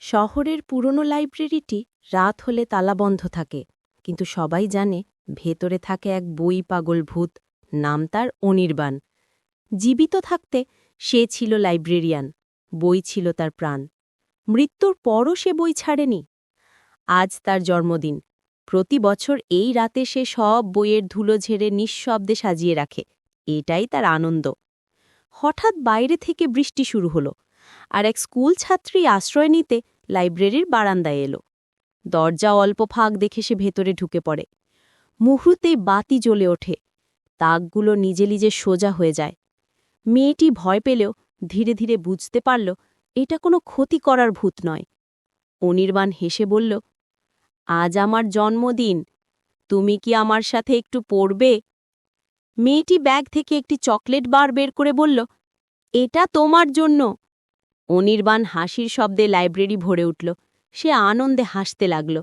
শহরের পুরনো লাইব্রেরিটি রাত হলে তালাবন্ধ থাকে, কিন্তু সবাই জানে ভেতরে থাকে এক বই পাগল ভূত। নাম তার অনির্বাণ। জীবিত থাকতে সে ছিল লাইব্রেরিয়ান, বই ছিল তার প্রাণ। মৃত্যুর পরও সে বই ছাড়েনি। আজ তার জন্মদিন। প্রতি বছর এই রাতে সে সব বইয়ের ধুলো ঝেড়ে নিঃশব্দে সাজিয়ে রাখে। এটাই তার আনন্দ। হঠাৎ বাইরে থেকে বৃষ্টি শুরু হলো, আর এক স্কুল ছাত্রী আশ্রয় নিতে লাইব্রেরির বারান্দায় এলো। দরজা অল্প ফাঁক দেখে সে ভেতরে ঢুকে পড়ে। মুহূর্তেই বাতি জ্বলে ওঠে, তাকগুলো নিজে নিজে সোজা হয়ে যায়। মেয়েটি ভয় পেলেও ধীরে ধীরে বুঝতে পারল এটা কোনো ক্ষতি করার ভূত নয়। অনির্বাণ হেসে বলল, আজ আমার জন্মদিন, তুমি কি আমার সাথে একটু পড়বে? মেয়েটি ব্যাগ থেকে একটি চকলেট বার বের করে বলল, এটা তোমার জন্য। অনির্বাণ হাসির শব্দে লাইব্রেরি ভরে উঠল। সে আনন্দে হাসতে লাগল।